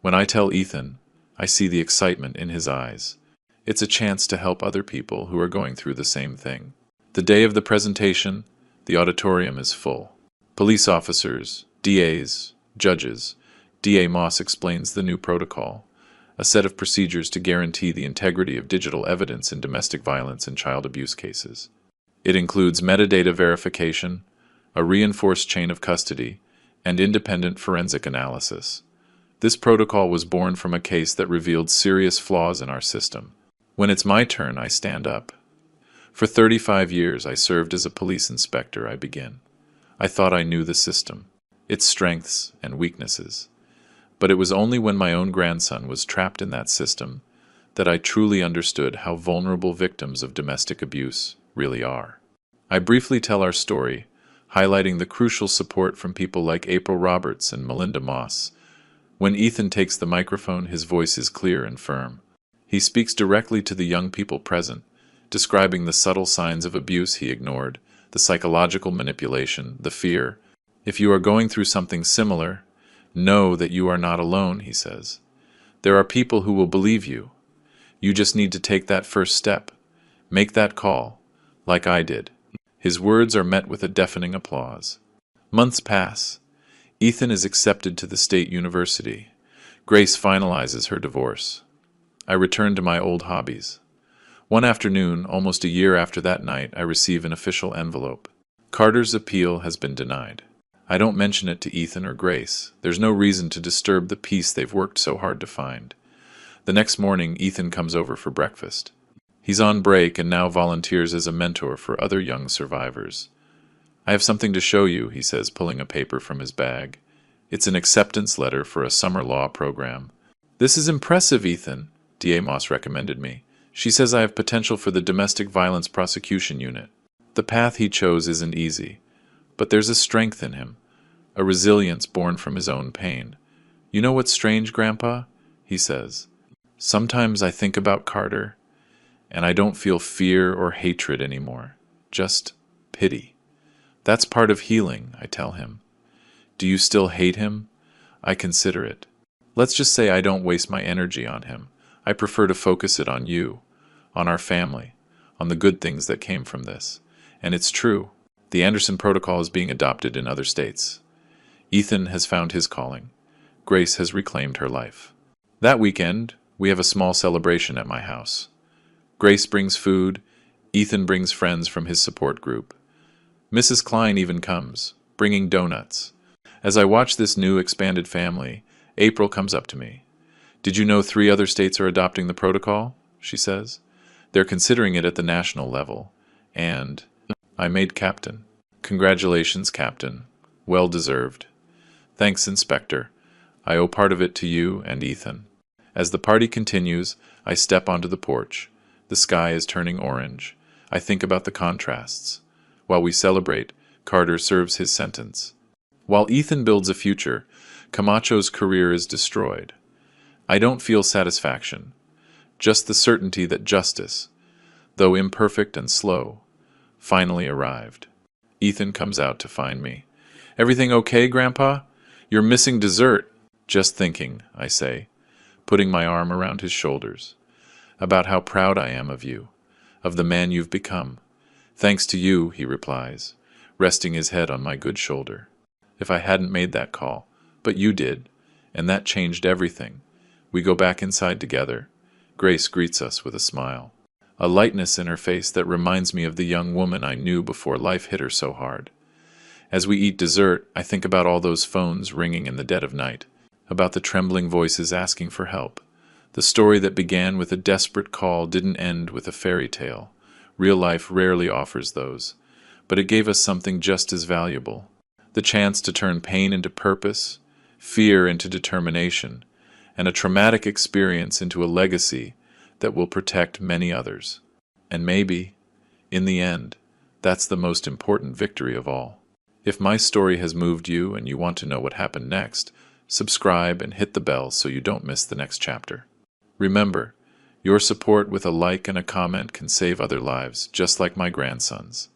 When I tell Ethan, I see the excitement in his eyes. It's a chance to help other people who are going through the same thing. The day of the presentation, the auditorium is full. Police officers, DAs, judges. D.A. Moss explains the new protocol, a set of procedures to guarantee the integrity of digital evidence in domestic violence and child abuse cases. It includes metadata verification, a reinforced chain of custody, and independent forensic analysis. This protocol was born from a case that revealed serious flaws in our system. When it's my turn, I stand up. For 35 years, I served as a police inspector, I begin. I thought I knew the system, its strengths and weaknesses. But it was only when my own grandson was trapped in that system that I truly understood how vulnerable victims of domestic abuse really are. I briefly tell our story, highlighting the crucial support from people like April Roberts and Melinda Moss. When Ethan takes the microphone, his voice is clear and firm. He speaks directly to the young people present, describing the subtle signs of abuse he ignored, the psychological manipulation, the fear. If you are going through something similar, know that you are not alone, he says. There are people who will believe you. You just need to take that first step. Make that call, like I did. His words are met with a deafening applause. Months pass. Ethan is accepted to the State University. Grace finalizes her divorce. I return to my old hobbies. One afternoon, almost a year after that night, I receive an official envelope. Carter's appeal has been denied. I don't mention it to Ethan or Grace. There's no reason to disturb the peace they've worked so hard to find. The next morning, Ethan comes over for breakfast. He's on break and now volunteers as a mentor for other young survivors. I have something to show you, he says, pulling a paper from his bag. It's an acceptance letter for a summer law program. This is impressive, Ethan, D.A. Moss recommended me. She says I have potential for the domestic violence prosecution unit. The path he chose isn't easy, but there's a strength in him, a resilience born from his own pain. You know what's strange, Grandpa? He says. Sometimes I think about Carter, and I don't feel fear or hatred anymore, just pity. That's part of healing, I tell him. Do you still hate him? I consider it. Let's just say I don't waste my energy on him. I prefer to focus it on you, on our family, on the good things that came from this. And it's true. The Anderson Protocol is being adopted in other states. Ethan has found his calling. Grace has reclaimed her life. That weekend, We have a small celebration at my house. Grace brings food, Ethan brings friends from his support group. Mrs. Klein even comes, bringing donuts. As I watch this new expanded family, April comes up to me. "Did you know 3 other states are adopting the protocol?" she says. "They're considering it at the national level. And I made captain." "Congratulations, Captain. Well deserved." "Thanks, Inspector. I owe part of it to you and Ethan." As the party continues, I step onto the porch. The sky is turning orange. I think about the contrasts. While we celebrate, Carter serves his sentence. While Ethan builds a future, Camacho's career is destroyed. I don't feel satisfaction, just the certainty that justice, though imperfect and slow, finally arrived. Ethan comes out to find me. "Everything okay, Grandpa? You're missing dessert." "Just thinking," I say, putting my arm around his shoulders, "about how proud I am of you, of the man you've become." "Thanks to you," he replies, resting his head on my good shoulder. "If I hadn't made that call, but you did, and that changed everything." We go back inside together. Grace greets us with a smile, a lightness in her face that reminds me of the young woman I knew before life hit her so hard. As we eat dessert, I think about all those phones ringing in the dead of night, about the trembling voices asking for help. The story that began with a desperate call didn't end with a fairy tale. Real life rarely offers those, but it gave us something just as valuable. The chance to turn pain into purpose, fear into determination, and a traumatic experience into a legacy that will protect many others. And maybe, in the end, that's the most important victory of all. If my story has moved you and you want to know what happened next, subscribe and hit the bell so you don't miss the next chapter. Remember, your support with a like and a comment can save other lives, just like my grandson's.